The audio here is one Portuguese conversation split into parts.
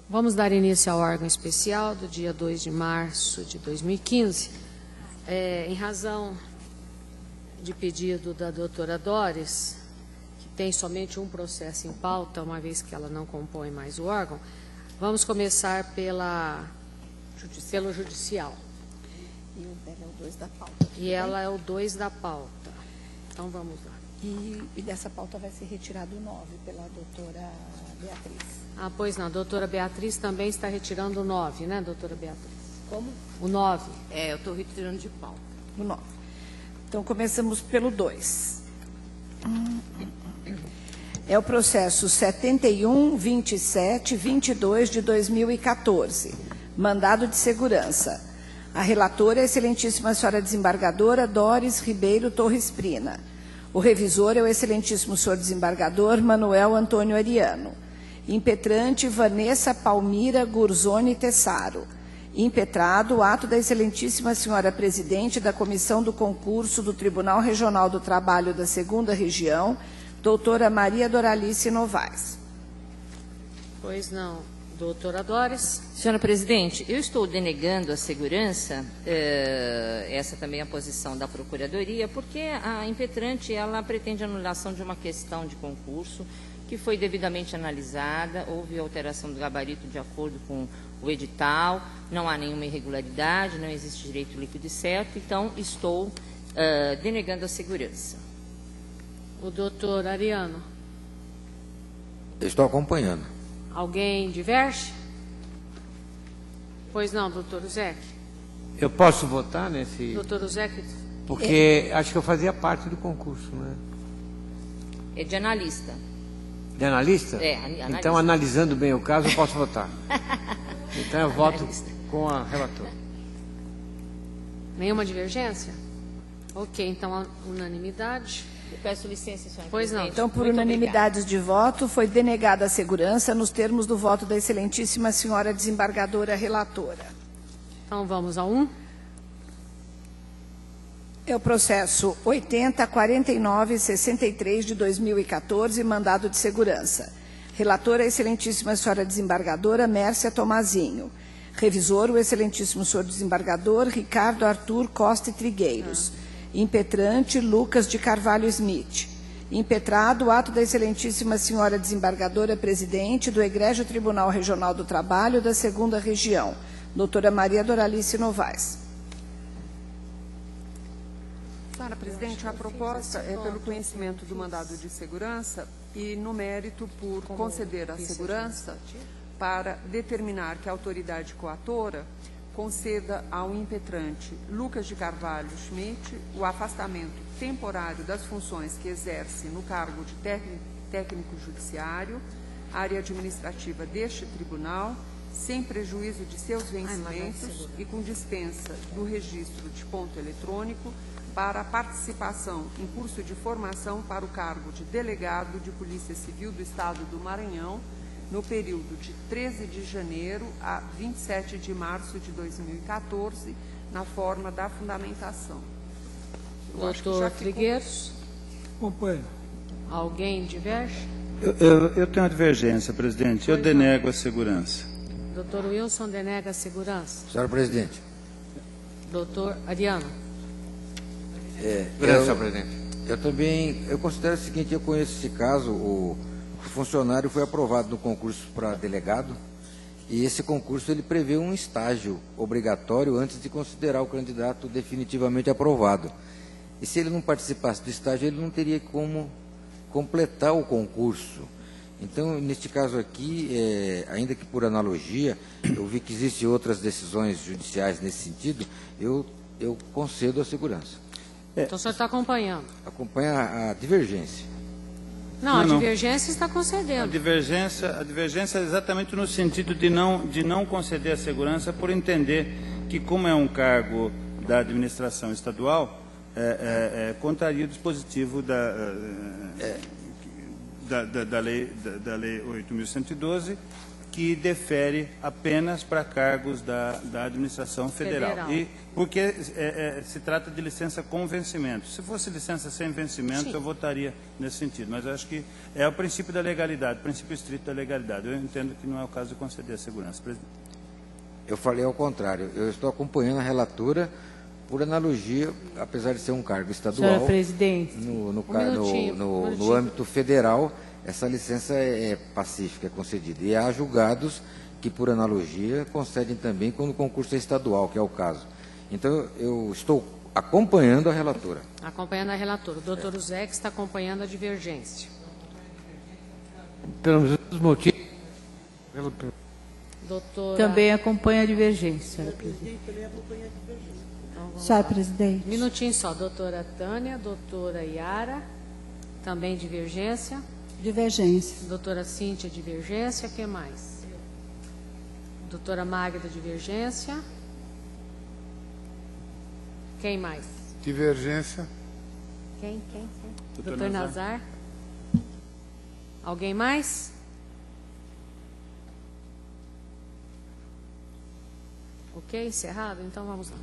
Vamos dar início ao órgão especial do dia 2 de março de 2015. Em razão de pedido da doutora Doris, que tem somente um processo em pauta, uma vez que ela não compõe mais o órgão, vamos começar pelo judicial. E o dela é o 2 da pauta. E ela é o 2 da pauta. Então, vamos lá. E dessa pauta vai ser retirado o 9 pela doutora Beatriz. Ah, pois não. A doutora Beatriz também está retirando o 9, né, doutora Beatriz? Como? O 9. Eu estou retirando de pauta. O 9. Então, começamos pelo 2. É o processo 71.27.22 de 2014. Mandado de segurança. A relatora é a excelentíssima senhora desembargadora Doris Ribeiro Torres Prina. O revisor é o excelentíssimo senhor desembargador Manuel Antônio Ariano. Impetrante Vanessa Palmira Gurzoni Tessaro. Impetrado o ato da excelentíssima senhora presidente da Comissão do Concurso do Tribunal Regional do Trabalho da 2ª Região, doutora Maria Doralice Novaes. Pois não. Doutora Doris. Senhora presidente, eu estou denegando a segurança, essa também é a posição da Procuradoria, porque a impetrante ela pretende anulação de uma questão de concurso que foi devidamente analisada, houve alteração do gabarito de acordo com o edital, não há nenhuma irregularidade, não existe direito líquido e certo, então estou denegando a segurança. O doutor Ariano. Eu estou acompanhando. Alguém diverge? Pois não, doutor Uzec. Eu posso votar nesse... Doutor Uzec. Porque acho que eu fazia parte do concurso, né? É de analista. De analista? Analista. Então, analisando bem o caso, eu posso votar. Então, eu voto com a relatora. Nenhuma divergência? Ok, então, a unanimidade. Eu peço licença, senhora Pois não. presidente. Então, por Muito unanimidades obrigada. de voto, foi denegada a segurança nos termos do voto da excelentíssima senhora desembargadora relatora. Então, vamos a 1. É o processo 80.49.63 de 2014, mandado de segurança. Relatora, a excelentíssima senhora desembargadora Mércia Tomazinho. Revisor, o excelentíssimo senhor desembargador Ricardo Arthur Costa e Trigueiros. Impetrante, Lucas de Carvalho Smith. Impetrado, o ato da excelentíssima senhora desembargadora presidente do Egrégio Tribunal Regional do Trabalho da 2ª Região, doutora Maria Doralice Novaes. Senhora presidente, a proposta é pelo conhecimento do mandado de segurança e, no mérito, por conceder a segurança para determinar que a autoridade coatora conceda ao impetrante Lucas de Carvalho Schmidt o afastamento temporário das funções que exerce no cargo de técnico judiciário, área administrativa deste tribunal, sem prejuízo de seus vencimentos e com dispensa do registro de ponto eletrônico para a participação em curso de formação para o cargo de delegado de Polícia Civil do Estado do Maranhão, no período de 13 de janeiro a 27 de março de 2014, na forma da fundamentação. Doutor Trigueiros. Acompanho. Alguém diverge? Eu tenho uma divergência, presidente. Eu denego a segurança. Doutor Wilson denega a segurança. Senhora presidente. Doutor Ariano. Senhora presidente. Eu considero o seguinte, eu conheço esse caso, o funcionário foi aprovado no concurso para delegado e esse concurso ele prevê um estágio obrigatório antes de considerar o candidato definitivamente aprovado. E se ele não participasse do estágio, ele não teria como completar o concurso. Então, neste caso aqui, ainda que por analogia, eu vi que existem outras decisões judiciais nesse sentido, eu concedo a segurança. Então, o senhor está acompanhando? Acompanha a divergência. Não, a divergência está concedendo. A divergência é exatamente no sentido de não conceder a segurança por entender que, como é um cargo da administração estadual, contraria o dispositivo da lei 8.112, que defere apenas para cargos da administração federal. E porque se trata de licença com vencimento. Se fosse licença sem vencimento, eu votaria nesse sentido. Mas eu acho que é o princípio da legalidade, o princípio estrito da legalidade. Eu entendo que não é o caso de conceder a segurança, presidente. Eu falei ao contrário. Eu estou acompanhando a relatora por analogia, apesar de ser um cargo estadual. Senhora presidente. No âmbito federal, essa licença é pacífica, é concedida. E há julgados que, por analogia, concedem também quando o concurso é estadual, que é o caso. Então, eu estou acompanhando a relatora. Acompanhando a relatora. O doutor Uzé que está acompanhando a divergência. Pelos mesmos motivos. Doutora... Também acompanha a divergência, senhora presidente. Senhora presidente. Minutinho só. Doutora Tânia, doutora Yara, também divergência. Divergência. Doutora Cíntia, divergência. Quem mais? Doutora Magda, divergência. Quem mais? Divergência. Quem? Doutor Nazar. Alguém mais? Ok, encerrado? Então vamos lá.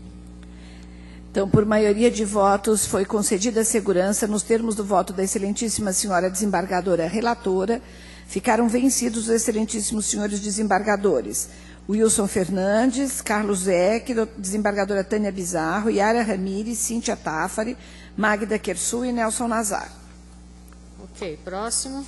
Então, por maioria de votos, foi concedida a segurança nos termos do voto da excelentíssima senhora desembargadora relatora. Ficaram vencidos os excelentíssimos senhores desembargadores Wilson Fernandes, Carlos Eck, desembargadora Tânia Bizarro, Yara Ramires, Cíntia Tafari, Magda Querçu e Nelson Nazar. Ok, próximo.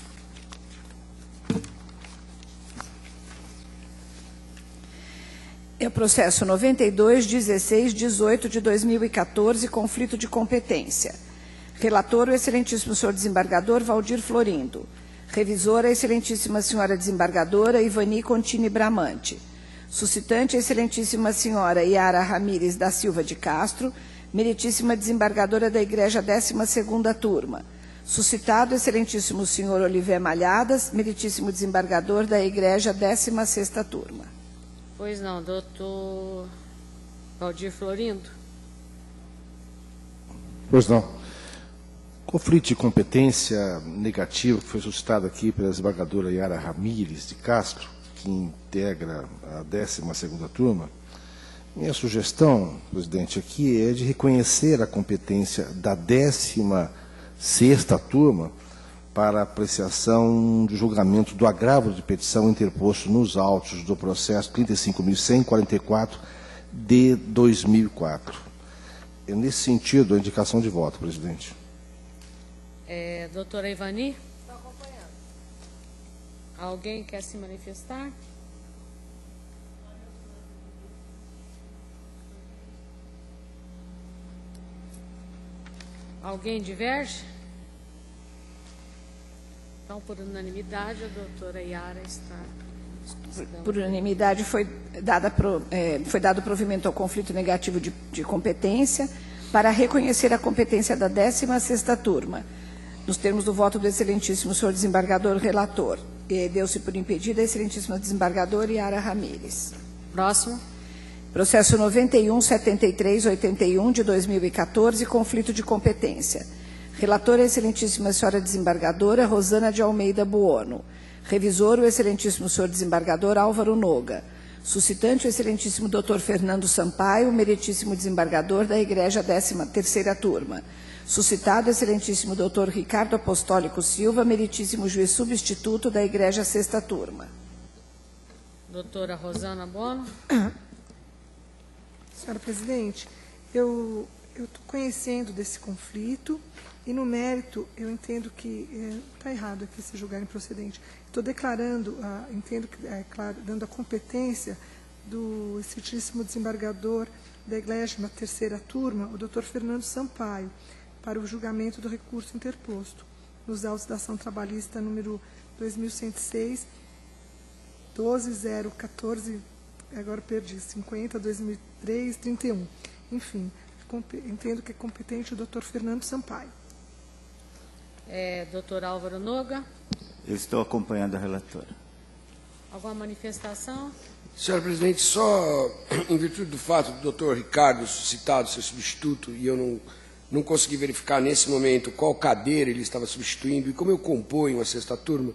É o processo 92.16.18 de 2014, conflito de competência. Relator, o excelentíssimo senhor desembargador Valdir Florindo. Revisora, a excelentíssima senhora desembargadora Ivani Contini Bramante. Suscitante, a excelentíssima senhora Yara Ramires da Silva de Castro, meritíssima desembargadora da Igreja 12ª Turma. Suscitado, excelentíssimo senhor Oliver Malhadas, meritíssimo desembargador da Igreja 16ª Turma. Pois não, doutor Valdir Florindo. Pois não. Conflito de competência negativo que foi suscitado aqui pela desembargadora Yara Ramires de Castro, que integra a 12ª Turma. Minha sugestão, presidente, aqui é de reconhecer a competência da 16ª Turma para apreciação do julgamento do agravo de petição interposto nos autos do processo 35.144 de 2004. É nesse sentido a indicação de voto, presidente. Doutora Ivani? Estou acompanhando. Alguém quer se manifestar? Alguém diverge? Então, por unanimidade, a doutora Yara está... Por unanimidade, foi dado provimento ao conflito negativo de competência para reconhecer a competência da 16ª Turma, nos termos do voto do excelentíssimo senhor desembargador relator. Deu-se por impedida a excelentíssima desembargadora Yara Ramires. Próximo. Processo 91.73.81 de 2014, conflito de competência. Relatora, a excelentíssima senhora desembargadora Rosana de Almeida Buono. Revisor, o excelentíssimo senhor desembargador Álvaro Noga. Suscitante, o excelentíssimo doutor Fernando Sampaio, meritíssimo desembargador da Igreja 13ª Turma. Suscitado, o excelentíssimo doutor Ricardo Apostólico Silva, meritíssimo juiz substituto da Igreja 6ª Turma. Doutora Rosana Buono. Senhora presidente, eu estou conhecendo desse conflito e, no mérito, eu entendo que está errado aqui se julgar improcedente. Estou declarando, entendo que, claro, dando a competência do excelentíssimo desembargador da Igreja 3ª Turma, o doutor Fernando Sampaio, para o julgamento do recurso interposto nos autos da ação trabalhista número 2106, 12.014, agora perdi, 50, 2003, 31. Enfim, entendo que é competente o doutor Fernando Sampaio. Doutor Álvaro Noga. Eu estou acompanhando a relatora. Alguma manifestação? Senhora presidente, só em virtude do fato do doutor Ricardo citado ser substituto, e eu não consegui verificar nesse momento qual cadeira ele estava substituindo, e como eu componho a 6ª Turma,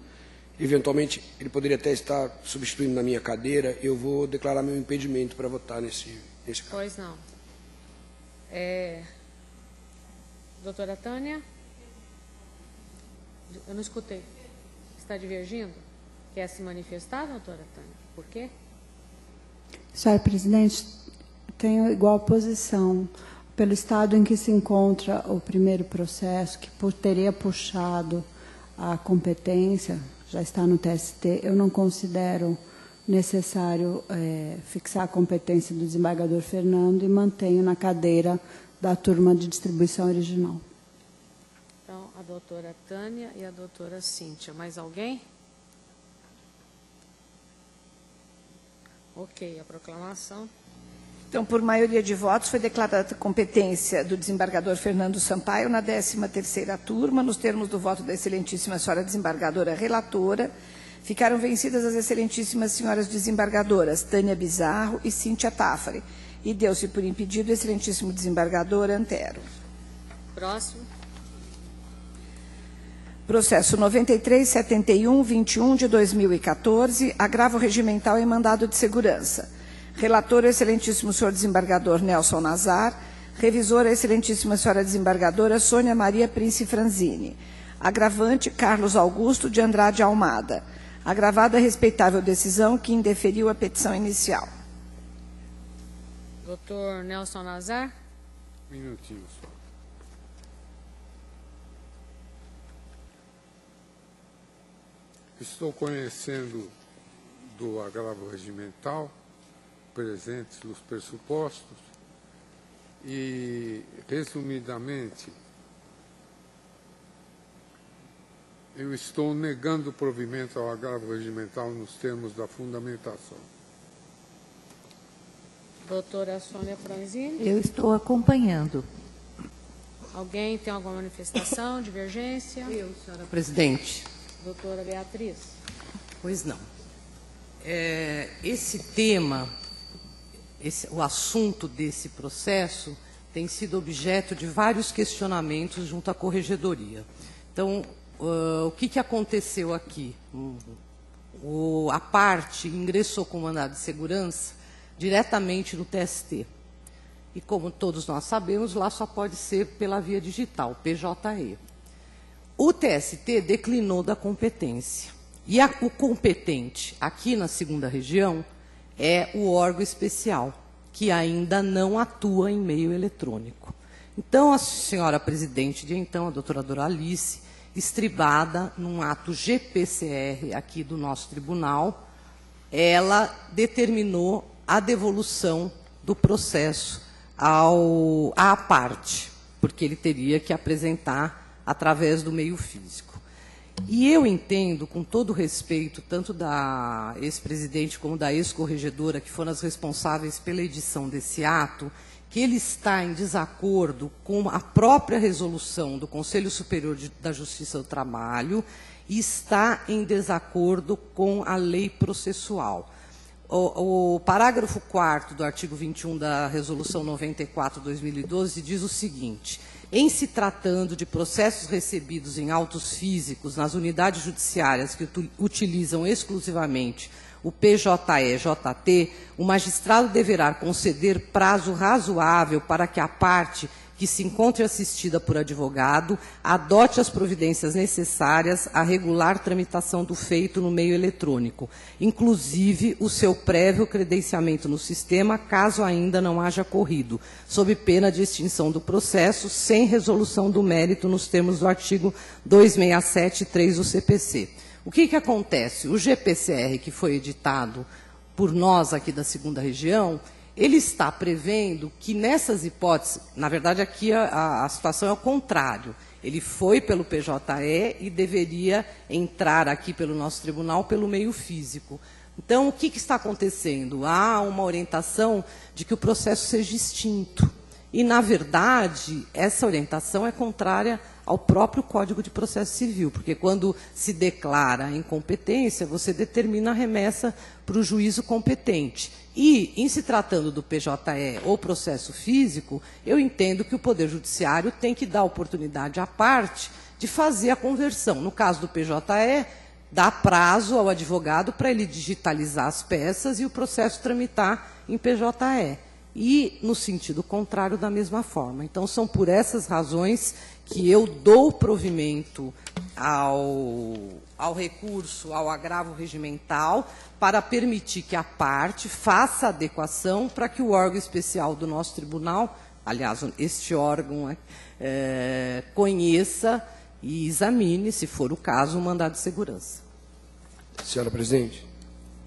eventualmente ele poderia até estar substituindo na minha cadeira, eu vou declarar meu impedimento para votar nesse caso. Pois não. Doutora Tânia? Eu não escutei. Está divergindo? Quer se manifestar, doutora Tânia? Por quê? Senhora presidente, tenho igual posição. Pelo estado em que se encontra o primeiro processo, que teria puxado a competência, já está no TST, eu não considero necessário fixar a competência do desembargador Fernando e mantenho na cadeira da turma de distribuição original. Então, a doutora Tânia e a doutora Cíntia. Mais alguém? Ok, a proclamação. Então, por maioria de votos, foi declarada a competência do desembargador Fernando Sampaio na 13ª turma, nos termos do voto da excelentíssima senhora desembargadora relatora. Ficaram vencidas as excelentíssimas senhoras desembargadoras Tânia Bizarro e Cíntia Tafari. E deu-se por impedido o excelentíssimo desembargador Antero. Próximo. Processo 93.71.21 de 2014, agravo regimental em mandado de segurança. Relator, o excelentíssimo senhor desembargador Nelson Nazar. Revisora, a excelentíssima senhora desembargadora Sônia Maria Prince Franzini. Agravante, Carlos Augusto de Andrade Almada. Agravada a respeitável decisão que indeferiu a petição inicial. Doutor Nelson Nazar. Um minutinho só. Estou conhecendo do agravo regimental, presentes nos pressupostos, e, resumidamente, eu estou negando o provimento ao agravo regimental nos termos da fundamentação. Doutora Sônia Franzini. Eu estou acompanhando. Alguém tem alguma manifestação, divergência? Eu, senhora presidente. Doutora Beatriz. Pois não. Esse tema, o assunto desse processo, tem sido objeto de vários questionamentos junto à Corregedoria. Então, o que aconteceu aqui? A parte ingressou com mandado de segurança diretamente no TST. E, como todos nós sabemos, lá só pode ser pela via digital, PJE. O TST declinou da competência. E o competente aqui na 2ª região é o órgão especial, que ainda não atua em meio eletrônico. Então, a senhora presidente de então, a doutora Doralice, estribada num ato GPCR aqui do nosso tribunal, ela determinou a devolução do processo à parte, porque ele teria que apresentar através do meio físico. E eu entendo, com todo o respeito, tanto da ex-presidente como da ex-corregedora, que foram as responsáveis pela edição desse ato, que ele está em desacordo com a própria resolução do Conselho Superior da Justiça do Trabalho e está em desacordo com a lei processual. O parágrafo 4º do artigo 21 da Resolução 94/2012 diz o seguinte: em se tratando de processos recebidos em autos físicos nas unidades judiciárias que utilizam exclusivamente o PJE-JT, o magistrado deverá conceder prazo razoável para que a parte que se encontre assistida por advogado adote as providências necessárias à regular tramitação do feito no meio eletrônico, inclusive o seu prévio credenciamento no sistema, caso ainda não haja ocorrido, sob pena de extinção do processo, sem resolução do mérito nos termos do artigo 267.3 do CPC. O que acontece? O GPCR, que foi editado por nós aqui da 2ª região, ele está prevendo que nessas hipóteses, na verdade aqui a situação é o contrário, ele foi pelo PJE e deveria entrar aqui pelo nosso tribunal pelo meio físico. Então, o que está acontecendo? Há uma orientação de que o processo seja extinto. E, na verdade, essa orientação é contrária ao próprio Código de Processo Civil, porque quando se declara incompetência, você determina a remessa para o juízo competente. E, em se tratando do PJE ou processo físico, eu entendo que o Poder Judiciário tem que dar oportunidade à parte de fazer a conversão. No caso do PJE, dá prazo ao advogado para ele digitalizar as peças e o processo tramitar em PJE. E, no sentido contrário, da mesma forma. Então, são por essas razões que eu dou provimento ao recurso, ao agravo regimental, para permitir que a parte faça adequação para que o órgão especial do nosso tribunal, aliás, este órgão conheça e examine, se for o caso, o mandado de segurança. Senhora presidente.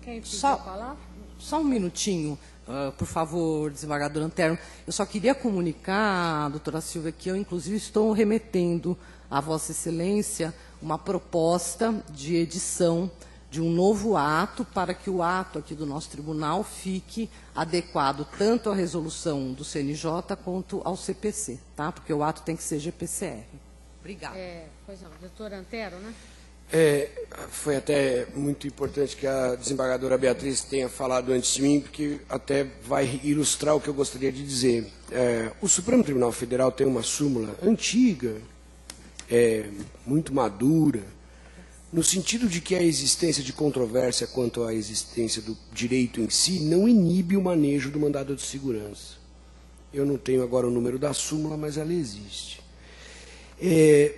Quem pediu a palavra? Só um minutinho, por favor, desembargador Antero. Eu só queria comunicar, doutora Silvia, que eu, inclusive, estou remetendo a Vossa Excelência uma proposta de edição de um novo ato para que o ato aqui do nosso tribunal fique adequado tanto à resolução do CNJ quanto ao CPC, tá? Porque o ato tem que ser GPCR. Obrigada. Pois não, doutora Antero, né? Foi até muito importante que a desembargadora Beatriz tenha falado antes de mim, porque até vai ilustrar o que eu gostaria de dizer. O Supremo Tribunal Federal tem uma súmula antiga, muito madura, no sentido de que a existência de controvérsia quanto à existência do direito em si não inibe o manejo do mandado de segurança. Eu não tenho agora o número da súmula, mas ela existe.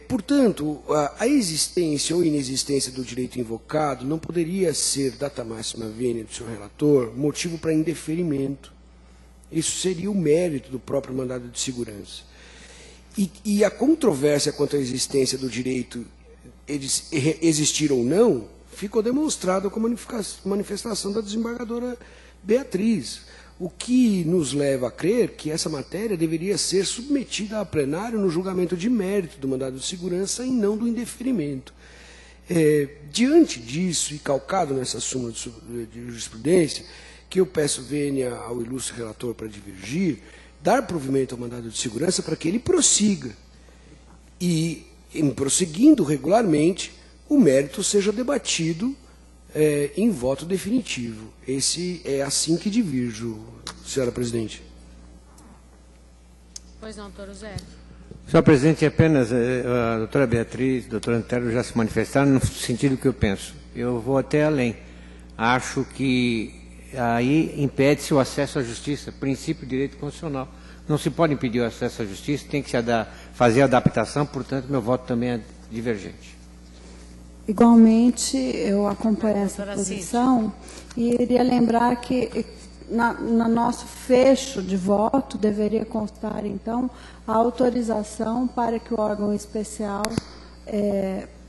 Portanto, a existência ou inexistência do direito invocado não poderia ser, data máxima vênia do senhor relator, motivo para indeferimento. Isso seria o mérito do próprio mandado de segurança. E a controvérsia quanto à existência do direito existir ou não, ficou demonstrado com a manifestação da desembargadora Beatriz, o que nos leva a crer que essa matéria deveria ser submetida a plenário no julgamento de mérito do mandado de segurança e não do indeferimento. Diante disso, e calcado nessa súmula de jurisprudência, que eu peço vênia ao ilustre relator para divergir, dar provimento ao mandado de segurança para que ele prossiga. E, em prosseguindo regularmente, o mérito seja debatido em voto definitivo. Esse é assim que divirjo, senhora presidente. Pois não, doutor Zé. Senhor presidente, apenas a doutora Beatriz, a doutora Antero já se manifestaram no sentido que eu penso. Eu vou até além. Acho que aí impede-se o acesso à justiça, princípio de direito constitucional. Não se pode impedir o acesso à justiça, tem que se fazer adaptação, portanto, meu voto também é divergente. Igualmente, eu acompanho essa posição e iria lembrar que no nosso fecho de voto deveria constar, então, a autorização para que o órgão especial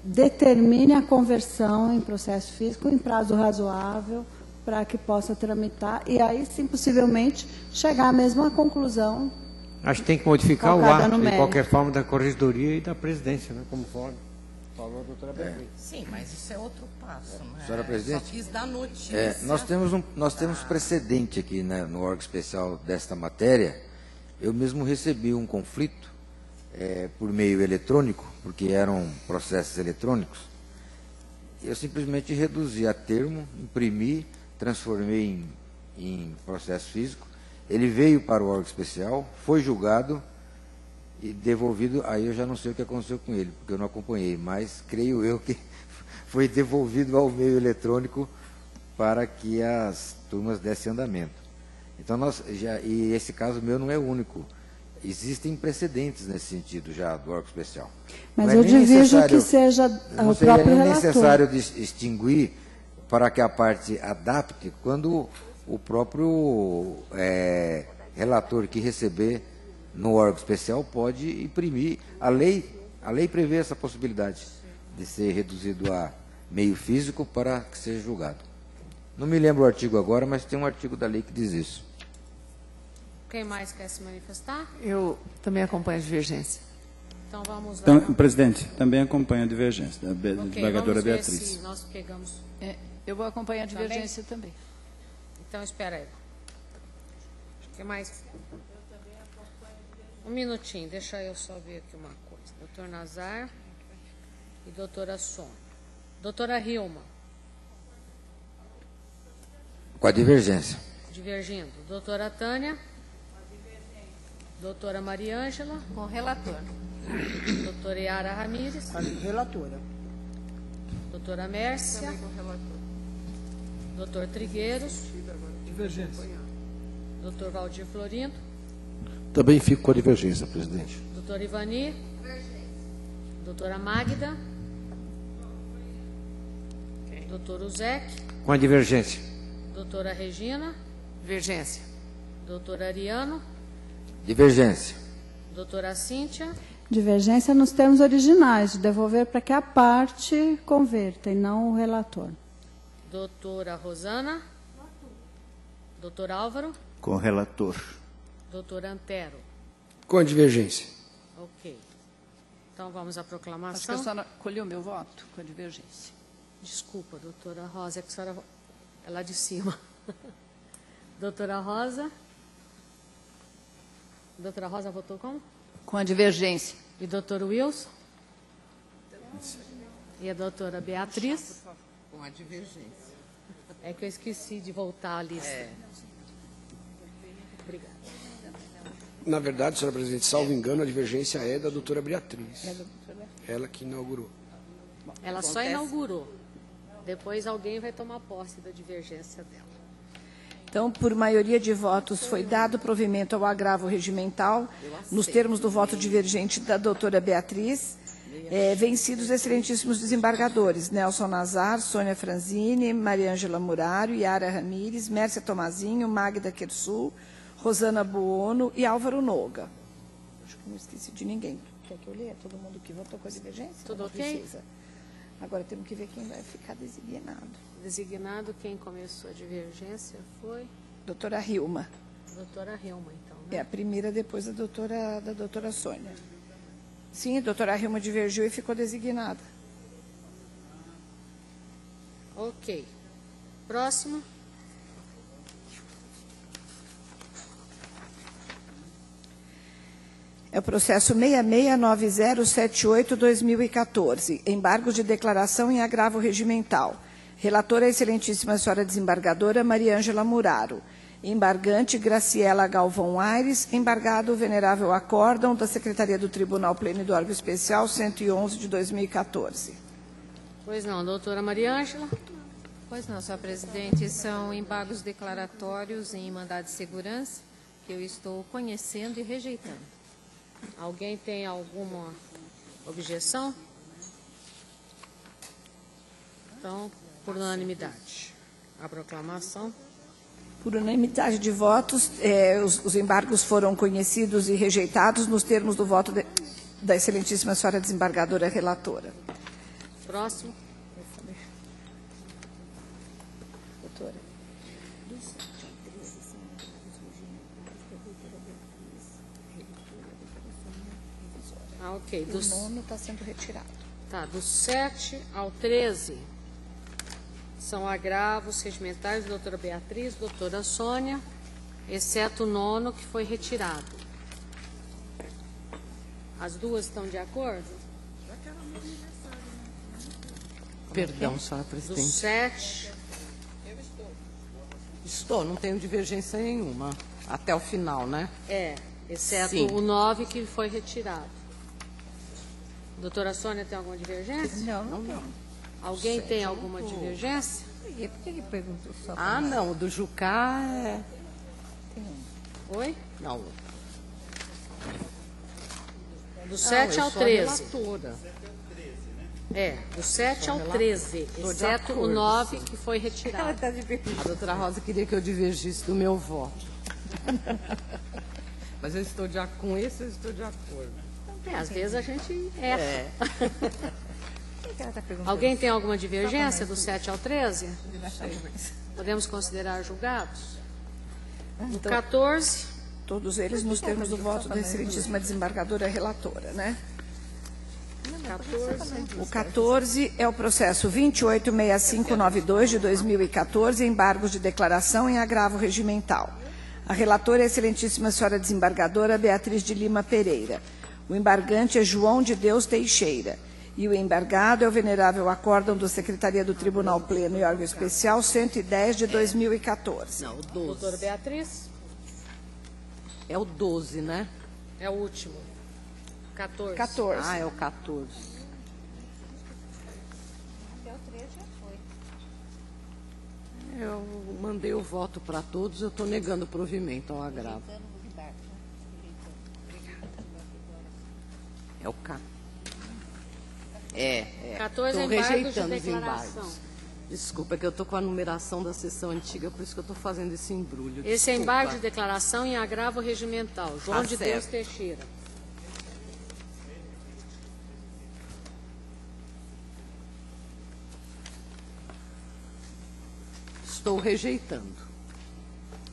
determine a conversão em processo físico em prazo razoável para que possa tramitar e aí, sim, possivelmente, chegar à mesma conclusão. Acho que tem que modificar o ato, de qualquer forma, da corregedoria e da presidência, né, como forma. Falou a doutora Beatriz. Sim, mas isso é outro passo. Né? Senhora presidente, só quis dar notícia. Nós temos precedente aqui, né, no órgão especial desta matéria. Eu mesmo recebi um conflito por meio eletrônico, porque eram processos eletrônicos. Eu simplesmente reduzi a termo, imprimi, transformei em processo físico. Ele veio para o órgão especial, foi julgado e devolvido. Aí eu já não sei o que aconteceu com ele, porque eu não acompanhei, mas creio eu que foi devolvido ao meio eletrônico para que as turmas dessem andamento. Então, e esse caso meu não é o único. Existem precedentes nesse sentido já do órgão especial. Mas eu divirjo que seja o próprio relator. Não seria necessário extinguir para que a parte adapte quando o próprio relator que receber no órgão especial pode imprimir. A lei prevê essa possibilidade de ser reduzido a meio físico para que seja julgado. Não me lembro o artigo agora, mas tem um artigo da lei que diz isso. Quem mais quer se manifestar? Eu também acompanho a divergência. Então vamos lá. Então, presidente, também acompanho a divergência da desembargadora Beatriz. Se nós pegamos. Eu vou acompanhar a divergência também. Então espera aí. O que mais? Um minutinho, deixa eu só ver aqui uma coisa. Doutor Nazar e doutora Sônia. Doutora Hilma. Com a divergência. Divergindo. Doutora Tânia. Doutora Mariângela. Com relator. Doutora Yara Ramírez. Relatora. Doutora Mércia. Também com o relator. Doutor Trigueiros. Divergência. Doutor Valdir Florindo. Também fico com a divergência, presidente. Doutor Ivani. Doutora Magda. Doutor Uzec. Com a divergência. Doutora Regina. Divergência. Doutor Ariano. Divergência. Doutora Cíntia. Divergência nos termos originais, de devolver para que a parte converta e não o relator. Doutora Rosana. Doutor Álvaro. Com o relator. Doutor Antero. Com a divergência. Ok. Então vamos à Acho que a proclamação. senhora colheu meu voto com a divergência. Desculpa, doutora Rosa, é que a senhora é lá de cima. Doutora Rosa. Doutora Rosa votou como? Com a divergência. E doutor Wilson? E a doutora Beatriz? Com a divergência. É que eu esqueci de voltar à lista. Obrigada. Na verdade, senhora presidente, salvo engano, a divergência é da doutora Beatriz. Ela que inaugurou. Ela só inaugurou. Depois alguém vai tomar posse da divergência dela. Então, por maioria de votos, foi dado provimento ao agravo regimental, nos termos do voto divergente da doutora Beatriz, vencidos os excelentíssimos desembargadores, Nelson Nazar, Sônia Franzini, Mariângela Murário, Yara Ramires, Mércia Tomazinho, Magda Quersul, Rosana Buono e Álvaro Noga. Acho que não esqueci de ninguém. Quer que eu leia? Todo mundo que votou com a divergência? Tudo Não ok? precisa. Agora temos que ver quem vai ficar designado. Designado, quem começou a divergência foi Doutora Hilma. doutora Hilma, então, É né? a primeira depois da doutora Sônia. Sim, a doutora Hilma divergiu e ficou designada. Ok. Próximo. É o processo 669078-2014, embargos de declaração em agravo regimental. Relatora, a excelentíssima senhora desembargadora Mariângela Muraro. Embargante, Graciela Galvão Aires. Embargado, o venerável acórdão da Secretaria do Tribunal Pleno e do Órgão Especial 111 de 2014. Pois não, doutora Mariângela. Pois não, senhora presidente, são embargos declaratórios em mandado de segurança que eu estou conhecendo e rejeitando. Alguém tem alguma objeção? Então, por unanimidade. A proclamação. Por unanimidade de votos, os embargos foram conhecidos e rejeitados nos termos do voto da excelentíssima senhora desembargadora relatora. Próximo. Doutora. Ah, ok. O nono está sendo retirado. Tá, do 7 ao 13 são agravos regimentais da doutora Beatriz, doutora Sônia, exceto o nono, que foi retirado. As duas estão de acordo? Perdão, senhora Do presidente. 7, Estou, não tenho divergência nenhuma. Até o final, né? exceto Sim. o 9, que foi retirado. Doutora Sônia, tem alguma divergência? Não. Alguém tem alguma divergência? Por que ele perguntou só? Ah, não, o do Jucá é... Oi? Não. Do 7 ao 13. Relatora. Do 7 ao 13, Tô de exceto o acordo, 9, sim. que foi retirado. A doutora Rosa queria que eu divergisse do meu voto. Mas eu estou com esse eu estou de acordo. Às vezes a gente erra. Ela tá perguntando. Alguém tem alguma divergência do 7 ao 13? Podemos considerar julgados? Do 14, Todos eles nos termos do voto da excelentíssima desembargadora relatora, né? 14. O 14 é o processo 286592 de 2014, embargos de declaração em agravo regimental. A relatora é a excelentíssima senhora desembargadora Beatriz de Lima Pereira. O embargante é João de Deus Teixeira. E o embargado é o venerável acórdão da Secretaria do Tribunal Pleno e Órgão Especial 110 de 2014. Não, o 12. Doutora Beatriz? É o 12, né? É o último. 14. 14. Ah, é o 14. Eu mandei o voto para todos, eu estou negando o provimento ao agravo. É o K. 14 Estou embargos de rejeitando os declaração. embargos. Desculpa, é que eu estou com a numeração da sessão antiga, por isso que eu estou fazendo esse embrulho. Esse é Desculpa. embargo de declaração em agravo regimental. João Tá de certo. Deus Teixeira. Estou rejeitando.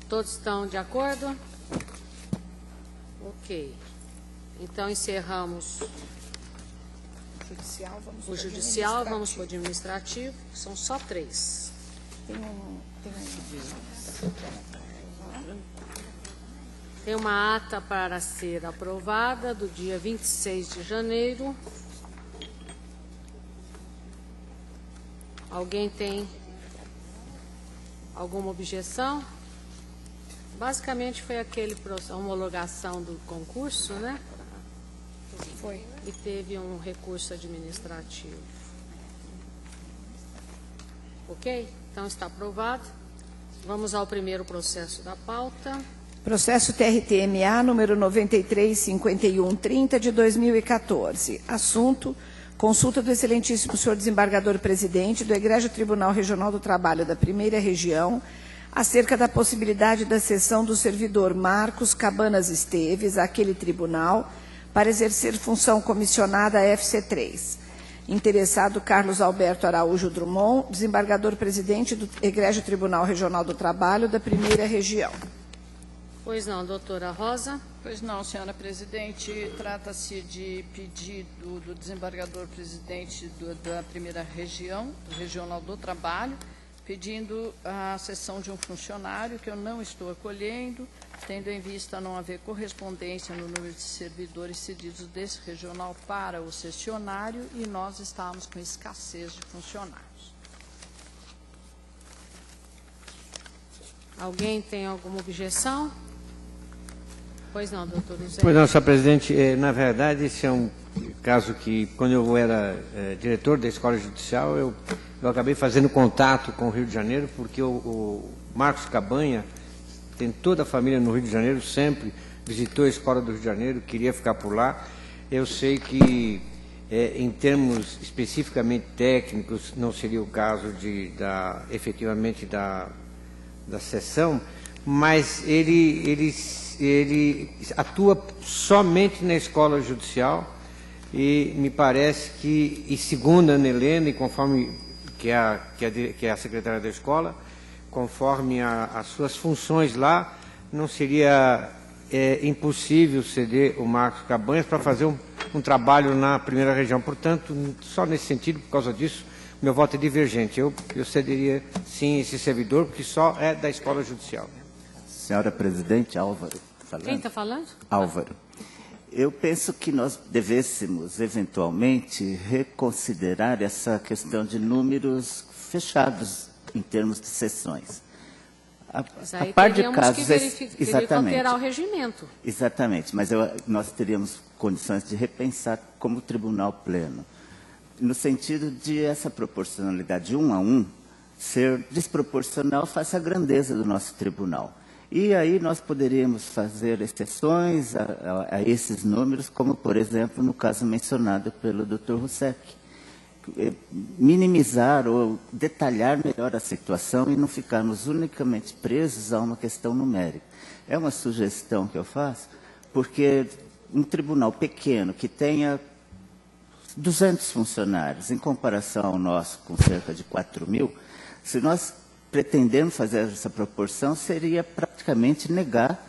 Todos estão de acordo? Ok. Então, encerramos o judicial, vamos para o administrativo, que são só 3. Tem uma ata para ser aprovada do dia 26 de janeiro. Alguém tem alguma objeção? Basicamente foi a homologação do concurso, né? Foi. E teve um recurso administrativo. Ok? Então está aprovado. Vamos ao primeiro processo da pauta. Processo TRT-MA número 935130 de 2014. Assunto: consulta do excelentíssimo senhor desembargador-presidente do Egrégio Tribunal Regional do Trabalho da Primeira Região acerca da possibilidade da cessão do servidor Marcos Cabanas Esteves àquele tribunal para exercer função comissionada à FC3. Interessado Carlos Alberto Araújo Drummond, desembargador-presidente do Egrégio Tribunal Regional do Trabalho da Primeira Região. Pois não, doutora Rosa. Pois não, senhora presidente. Trata-se de pedido do desembargador-presidente da Primeira Região, do Regional do Trabalho, pedindo a cessão de um funcionário que eu não estou acolhendo, tendo em vista não haver correspondência no número de servidores cedidos desse regional para o cessionário e nós estamos com escassez de funcionários. Alguém tem alguma objeção? Pois não, doutor José. Pois não, senhor presidente. Na verdade, esse é um caso que, quando eu era diretor da Escola Judicial, eu acabei fazendo contato com o Rio de Janeiro, porque o Marcos Cabanha tem toda a família no Rio de Janeiro, sempre visitou a Escola do Rio de Janeiro, queria ficar por lá. Eu sei que, em termos especificamente técnicos, não seria o caso efetivamente da sessão, mas ele atua somente na escola judicial e me parece que, e segundo a Ana Helena, e conforme que é a secretária da escola, conforme as suas funções lá, não seria impossível ceder o Marcos Cabanhas para fazer um trabalho na Primeira Região. Portanto, só nesse sentido, por causa disso, meu voto é divergente. Eu cederia, sim, esse servidor, porque só é da Escola Judicial. Senhora presidente, Álvaro. Quem está falando? Álvaro. Eu penso que nós devêssemos, eventualmente, reconsiderar essa questão de números fechados em termos de sessões. Mas aí a par de teríamos casos, que alterar o regimento. Exatamente, mas nós teríamos condições de repensar como tribunal pleno, no sentido de essa proporcionalidade de 1 a 1 ser desproporcional face à grandeza do nosso tribunal. E aí nós poderíamos fazer exceções a esses números, como, por exemplo, no caso mencionado pelo Dr. Roussec. Minimizar ou detalhar melhor a situação e não ficarmos unicamente presos a uma questão numérica. É uma sugestão que eu faço, porque um tribunal pequeno que tenha 200 funcionários, em comparação ao nosso com cerca de 4.000, se nós pretendemos fazer essa proporção, seria praticamente negar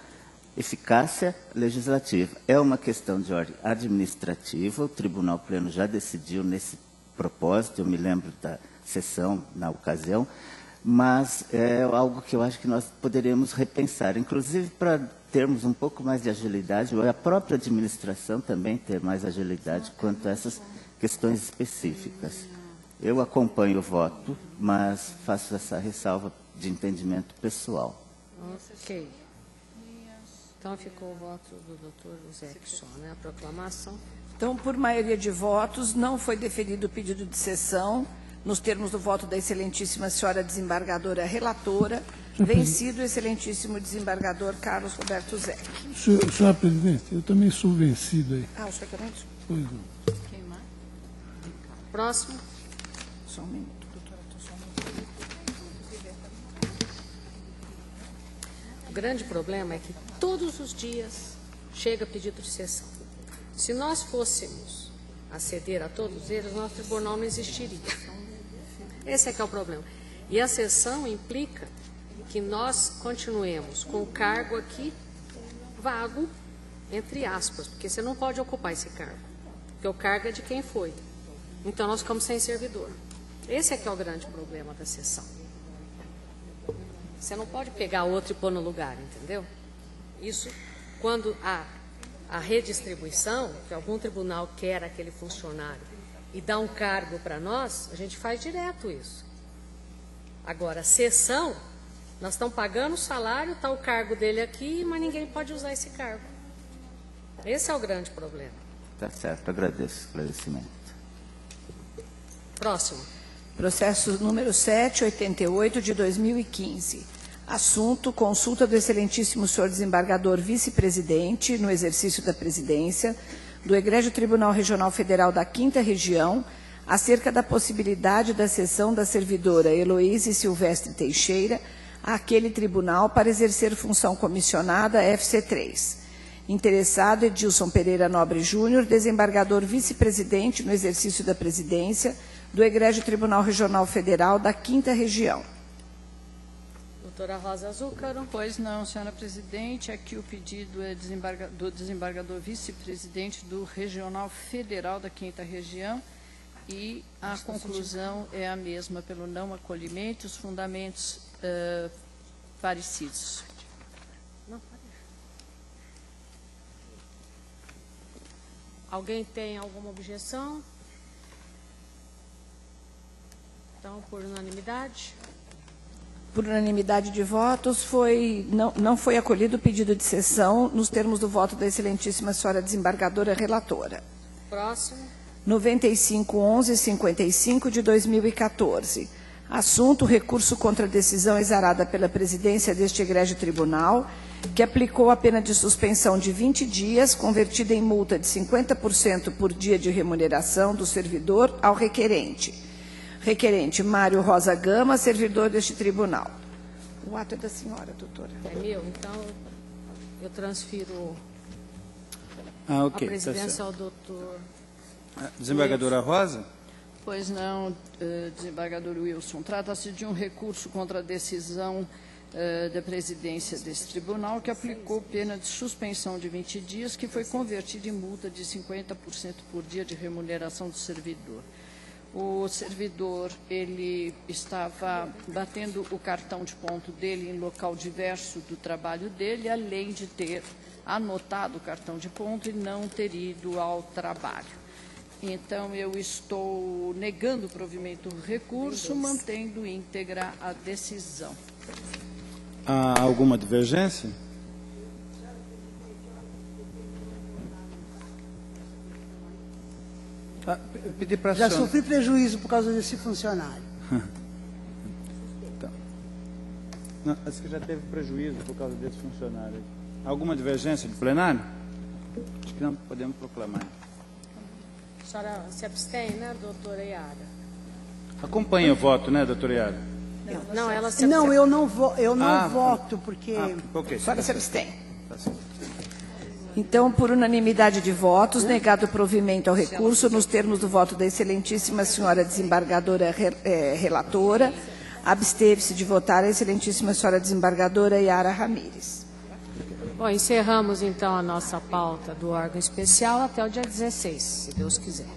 eficácia legislativa. É uma questão de ordem administrativa, o Tribunal Pleno já decidiu nesse propósito, eu me lembro da sessão na ocasião, mas é algo que eu acho que nós poderíamos repensar, inclusive para termos um pouco mais de agilidade, ou a própria administração também ter mais agilidade quanto a essas questões específicas. Eu acompanho o voto, mas faço essa ressalva de entendimento pessoal. Ok. Então ficou o voto do doutor José só, né? A proclamação. Então, por maioria de votos, não foi deferido o pedido de cessão nos termos do voto da excelentíssima senhora desembargadora relatora, vencido o excelentíssimo desembargador Carlos Roberto Zec. Senhora presidente, eu também sou vencido aí. Ah, o senhor também? Pois não. Quem mais? Próximo. Só um minuto, doutora. Só um minuto. O grande problema é que todos os dias chega pedido de sessão. Se nós fôssemos aceder a todos eles, nosso tribunal não existiria. Esse é que é o problema. E a sessão implica que nós continuemos com o cargo aqui vago, entre aspas, porque você não pode ocupar esse cargo, porque o cargo é de quem foi. Então nós ficamos sem servidor. Esse é que é o grande problema da sessão. Você não pode pegar outro e pôr no lugar, entendeu? Isso, quando a redistribuição, que algum tribunal quer aquele funcionário e dá um cargo para nós, a gente faz direto isso. Agora, sessão, nós estamos pagando o salário, está o cargo dele aqui, mas ninguém pode usar esse cargo. Esse é o grande problema. Tá certo, agradeço o esclarecimento. Próximo. Processo número 788 de 2015. Assunto: consulta do excelentíssimo senhor desembargador vice-presidente, no exercício da presidência, do Egrégio Tribunal Regional Federal da 5ª Região, acerca da possibilidade da cessão da servidora Heloíse Silvestre Teixeira àquele tribunal para exercer função comissionada FC3. Interessado: Edilson Pereira Nobre Júnior, desembargador vice-presidente no exercício da presidência do Egrégio Tribunal Regional Federal da 5ª Região. Doutora Rosa Zúcaro. Pois não, senhora presidente, aqui o pedido é do desembargador vice-presidente do Regional Federal da 5ª Região e a conclusão é a mesma pelo não acolhimento, os fundamentos parecidos. Alguém tem alguma objeção? Então, por unanimidade. Por unanimidade de votos, não foi acolhido o pedido de sessão nos termos do voto da excelentíssima senhora desembargadora relatora. Próximo. 9511-55 de 2014. Assunto: recurso contra a decisão exarada pela presidência deste egrégio tribunal, que aplicou a pena de suspensão de 20 dias, convertida em multa de 50% por dia de remuneração do servidor ao requerente. Requerente: Mário Rosa Gama, servidor deste tribunal. O ato é da senhora, doutora. É meu, então eu transfiro a presidência ao doutor. Desembargadora Rosa? Pois não, desembargador Wilson. Trata-se de um recurso contra a decisão da presidência desse tribunal, que aplicou pena de suspensão de 20 dias, que foi convertida em multa de 50% por dia de remuneração do servidor. O servidor, ele estava batendo o cartão de ponto dele em local diverso do trabalho dele, além de ter anotado o cartão de ponto e não ter ido ao trabalho. Então, eu estou negando o provimento do recurso, mantendo íntegra a decisão. Há alguma divergência? Eu pedi para já sofri prejuízo por causa desse funcionário. Então, não, acho que já teve prejuízo por causa desse funcionário. Alguma divergência do plenário? Acho que não podemos proclamar. A senhora se abstém, né, doutora Yara? Acompanha o voto, né, doutora Yara? Não, ela se abstém. Não, eu não voto, porque... Okay. A senhora se abstém. Tá certo. Então, por unanimidade de votos, negado o provimento ao recurso nos termos do voto da excelentíssima senhora desembargadora relatora, absteve-se de votar a excelentíssima senhora desembargadora Yara Ramírez. Bom, encerramos então a nossa pauta do órgão especial até o dia 16, se Deus quiser.